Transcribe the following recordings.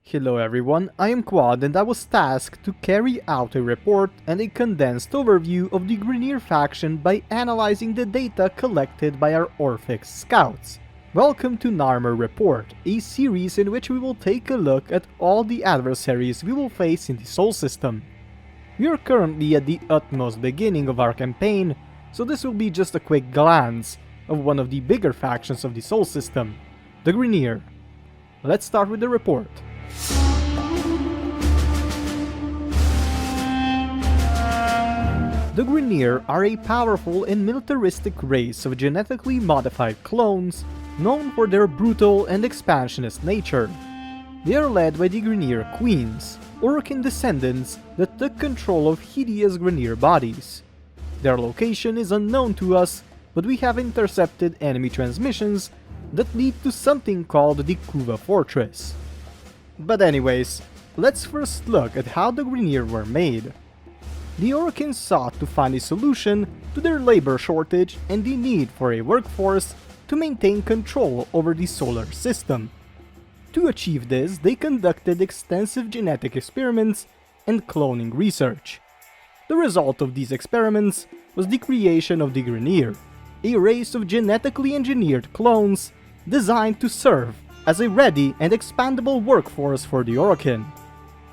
Hello everyone, I am Quad and I was tasked to carry out a report and a condensed overview of the Grineer faction by analyzing the data collected by our Orphic scouts. Welcome to Narmer Report, a series in which we will take a look at all the adversaries we will face in the Sol system. We are currently at the utmost beginning of our campaign, so this will be just a quick glance of one of the bigger factions of the Sol system, the Grineer. Let's start with the report. The Grineer are a powerful and militaristic race of genetically modified clones, known for their brutal and expansionist nature. They are led by the Grineer Queens, Orokin descendants that took control of hideous Grineer bodies. Their location is unknown to us, but we have intercepted enemy transmissions that lead to something called the Kuva Fortress. But anyways, let's first look at how the Grineer were made. The Orokins sought to find a solution to their labor shortage and the need for a workforce to maintain control over the solar system. To achieve this, they conducted extensive genetic experiments and cloning research. The result of these experiments was the creation of the Grineer, a race of genetically engineered clones designed to serve as a ready and expandable workforce for the Orokin.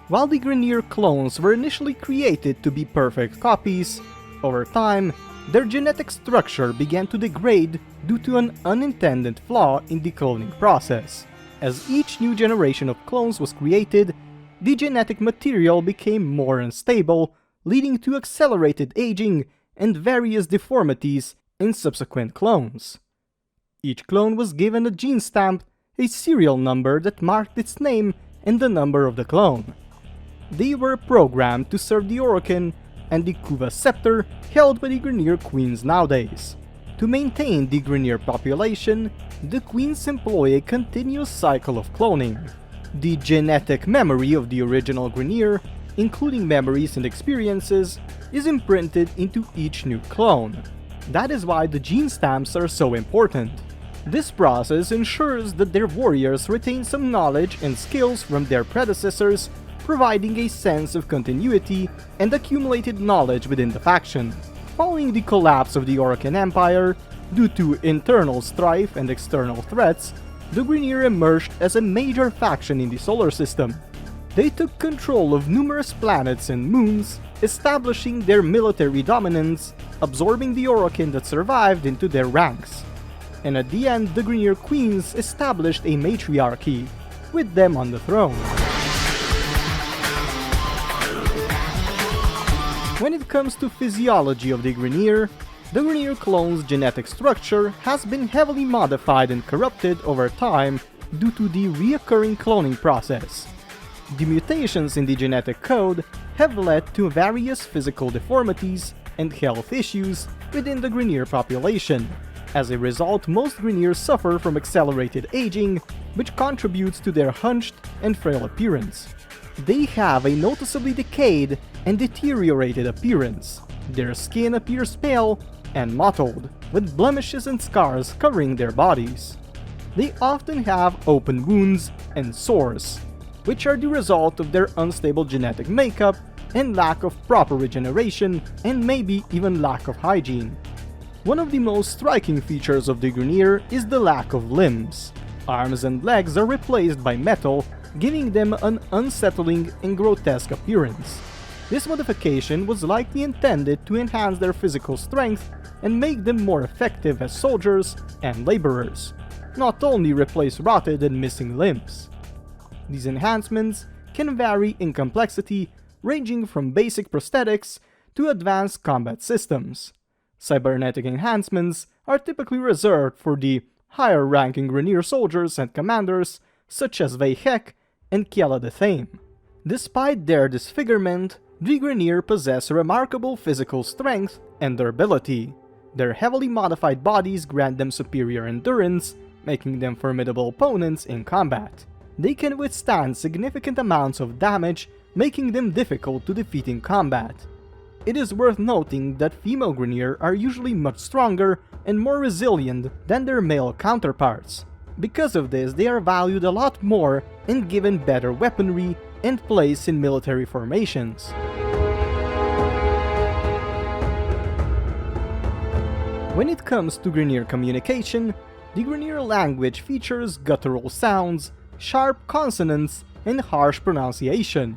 While the Grineer clones were initially created to be perfect copies, over time, their genetic structure began to degrade due to an unintended flaw in the cloning process. As each new generation of clones was created, the genetic material became more unstable, leading to accelerated aging and various deformities in subsequent clones. Each clone was given a gene stamp, a serial number that marked its name and the number of the clone. They were programmed to serve the Orokin and the Kuva scepter held by the Grineer Queens nowadays. To maintain the Grineer population, the Queens employ a continuous cycle of cloning. The genetic memory of the original Grineer, including memories and experiences, is imprinted into each new clone. That is why the gene stamps are so important. This process ensures that their warriors retain some knowledge and skills from their predecessors, providing a sense of continuity and accumulated knowledge within the faction. Following the collapse of the Orokin Empire, due to internal strife and external threats, the Grineer emerged as a major faction in the solar system. They took control of numerous planets and moons, establishing their military dominance, absorbing the Orokin that survived into their ranks. And at the end, the Grineer Queens established a matriarchy, with them on the throne. When it comes to physiology of the Grineer clone's genetic structure has been heavily modified and corrupted over time due to the reoccurring cloning process. The mutations in the genetic code have led to various physical deformities and health issues within the Grineer population. As a result, most Grineers suffer from accelerated aging, which contributes to their hunched and frail appearance. They have a noticeably decayed and deteriorated appearance. Their skin appears pale and mottled, with blemishes and scars covering their bodies. They often have open wounds and sores, which are the result of their unstable genetic makeup and lack of proper regeneration and maybe even lack of hygiene. One of the most striking features of the Grineer is the lack of limbs. Arms and legs are replaced by metal, giving them an unsettling and grotesque appearance. This modification was likely intended to enhance their physical strength and make them more effective as soldiers and laborers, not only replace rotted and missing limbs. These enhancements can vary in complexity, ranging from basic prosthetics to advanced combat systems. Cybernetic enhancements are typically reserved for the higher-ranking Grineer soldiers and commanders, such as Veihek and Kiala the Thame. Despite their disfigurement, the Grineer possess remarkable physical strength and durability. Their heavily modified bodies grant them superior endurance, making them formidable opponents in combat. They can withstand significant amounts of damage, making them difficult to defeat in combat. It is worth noting that female Grineer are usually much stronger and more resilient than their male counterparts. Because of this, they are valued a lot more and given better weaponry and place in military formations. When it comes to Grineer communication, the Grineer language features guttural sounds, sharp consonants, and harsh pronunciation.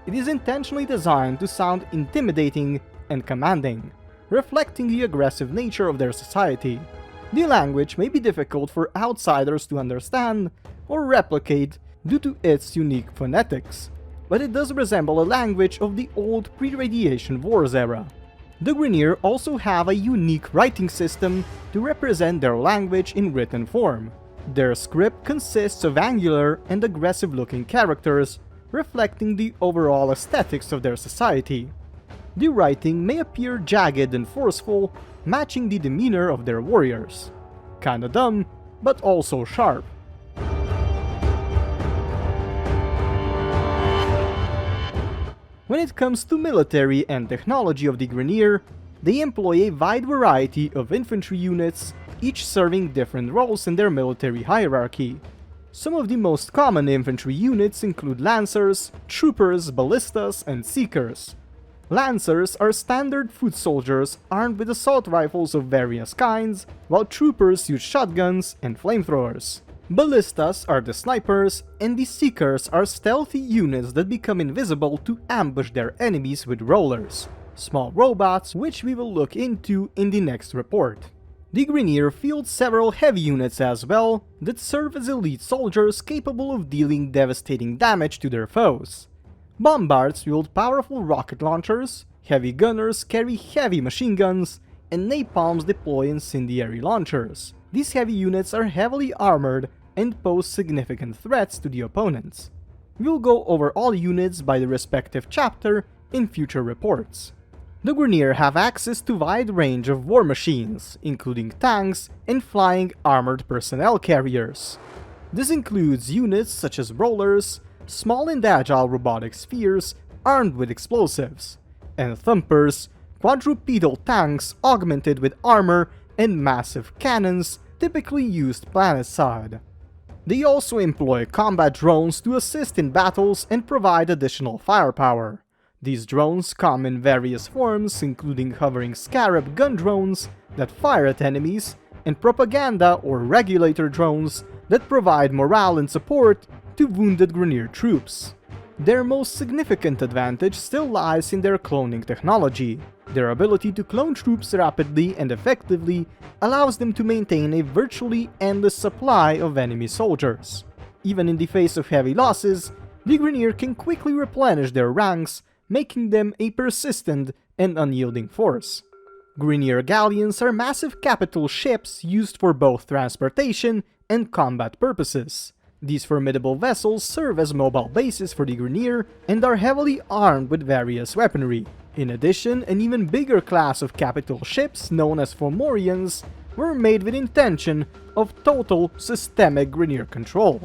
It is intentionally designed to sound intimidating and commanding, reflecting the aggressive nature of their society. The language may be difficult for outsiders to understand or replicate due to its unique phonetics, but it does resemble a language of the old pre-radiation wars era. The Grineer also have a unique writing system to represent their language in written form. Their script consists of angular and aggressive-looking characters, reflecting the overall aesthetics of their society. The writing may appear jagged and forceful, matching the demeanor of their warriors. Kinda dumb, but also sharp. When it comes to military and technology of the Grineer, they employ a wide variety of infantry units, each serving different roles in their military hierarchy. Some of the most common infantry units include Lancers, Troopers, Ballistas, and Seekers. Lancers are standard foot soldiers armed with assault rifles of various kinds, while Troopers use shotguns and flamethrowers. Ballistas are the snipers, and the Seekers are stealthy units that become invisible to ambush their enemies with rollers, small robots which we will look into in the next report. The Grineer fields several heavy units as well that serve as elite soldiers capable of dealing devastating damage to their foes. Bombards wield powerful rocket launchers, heavy gunners carry heavy machine guns, and napalms deploy incendiary launchers. These heavy units are heavily armored and pose significant threats to the opponents. We'll go over all units by the respective chapter in future reports. The Grineer have access to a wide range of war machines, including tanks and flying armored personnel carriers. This includes units such as rollers, small and agile robotic spheres armed with explosives, and thumpers, quadrupedal tanks augmented with armor, and massive cannons typically used planetside. They also employ combat drones to assist in battles and provide additional firepower. These drones come in various forms, including hovering scarab gun drones that fire at enemies, and propaganda or regulator drones that provide morale and support to wounded Grineer troops. Their most significant advantage still lies in their cloning technology. Their ability to clone troops rapidly and effectively allows them to maintain a virtually endless supply of enemy soldiers. Even in the face of heavy losses, the Grineer can quickly replenish their ranks, making them a persistent and unyielding force. Grineer galleons are massive capital ships used for both transportation and combat purposes. These formidable vessels serve as mobile bases for the Grineer and are heavily armed with various weaponry. In addition, an even bigger class of capital ships, known as Fomorians, were made with intention of total systemic Grineer control.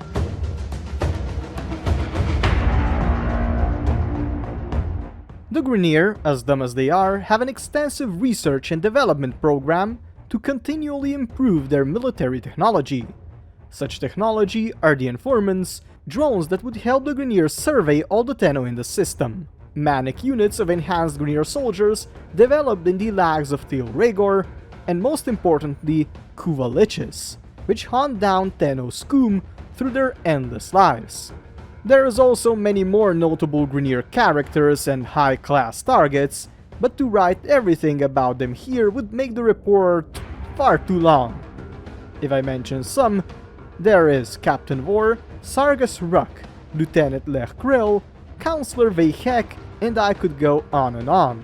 The Grineer, as dumb as they are, have an extensive research and development program to continually improve their military technology. Such technology are the informants, drones that would help the Grineer survey all the Tenno in the system, manic units of enhanced Grineer soldiers developed in the lags of Teal Rhaegor, and most importantly, Kuva Liches, which hunt down Tenno Scoom through their endless lives. There is also many more notable Grineer characters and high-class targets, but to write everything about them here would make the report far too long. If I mention some, there is Captain Vor, Sargas Ruck, Lieutenant Lech Krill, Counselor Vehek, and I could go on and on.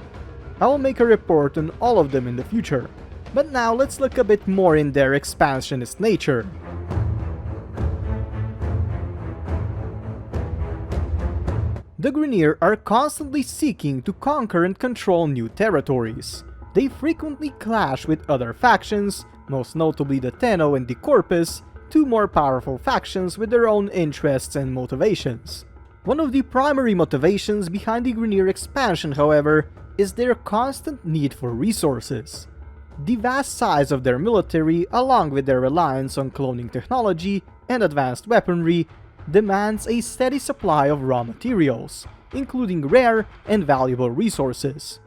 I will make a report on all of them in the future. But now let's look a bit more in their expansionist nature. The Grineer are constantly seeking to conquer and control new territories. They frequently clash with other factions, most notably the Tenno and the Corpus, two more powerful factions with their own interests and motivations. One of the primary motivations behind the Grineer expansion, however, is their constant need for resources. The vast size of their military, along with their reliance on cloning technology and advanced weaponry, demands a steady supply of raw materials, including rare and valuable resources.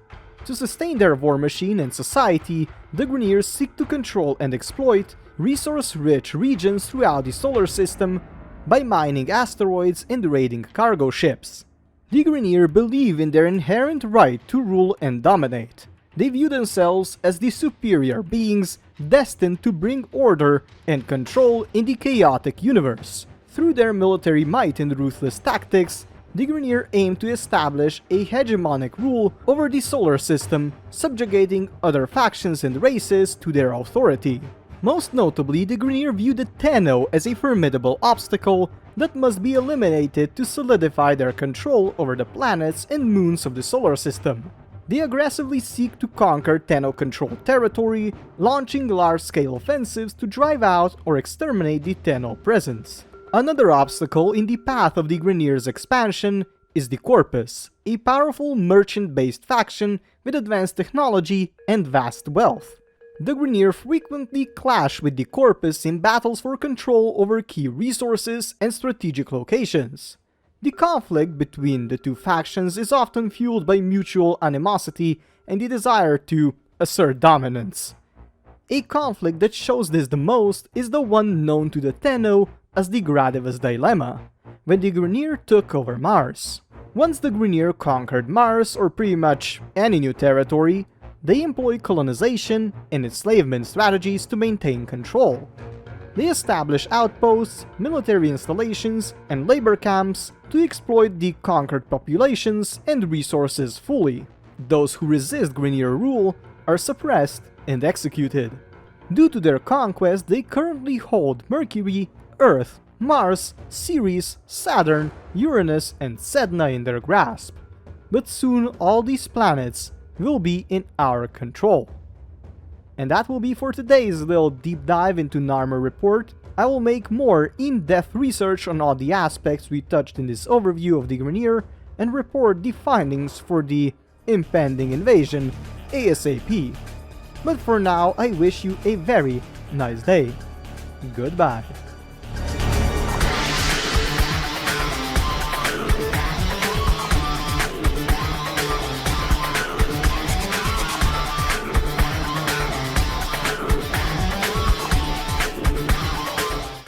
To sustain their war machine and society, the Grineers seek to control and exploit resource-rich regions throughout the solar system by mining asteroids and raiding cargo ships. The Grineer believe in their inherent right to rule and dominate. They view themselves as the superior beings destined to bring order and control in the chaotic universe. Through their military might and ruthless tactics, the Grineer aim to establish a hegemonic rule over the solar system, subjugating other factions and races to their authority. Most notably, the Grineer view the Tenno as a formidable obstacle that must be eliminated to solidify their control over the planets and moons of the solar system. They aggressively seek to conquer Tenno-controlled territory, launching large-scale offensives to drive out or exterminate the Tenno presence. Another obstacle in the path of the Grineer's expansion is the Corpus, a powerful merchant-based faction with advanced technology and vast wealth. The Grineer frequently clash with the Corpus in battles for control over key resources and strategic locations. The conflict between the two factions is often fueled by mutual animosity and the desire to assert dominance. A conflict that shows this the most is the one known to the Tenno as the Gradivus Dilemma, when the Grineer took over Mars. Once the Grineer conquered Mars, or pretty much any new territory, they employ colonization and enslavement strategies to maintain control. They establish outposts, military installations, and labor camps to exploit the conquered populations and resources fully. Those who resist Grineer rule are suppressed and executed. Due to their conquest, they currently hold Mercury, Earth, Mars, Ceres, Saturn, Uranus, and Sedna in their grasp. But soon all these planets will be in our control. And that will be for today's little deep dive into Narmer Report. I will make more in-depth research on all the aspects we touched in this overview of the Grineer and report the findings for the impending invasion ASAP. But for now, I wish you a very nice day. Goodbye.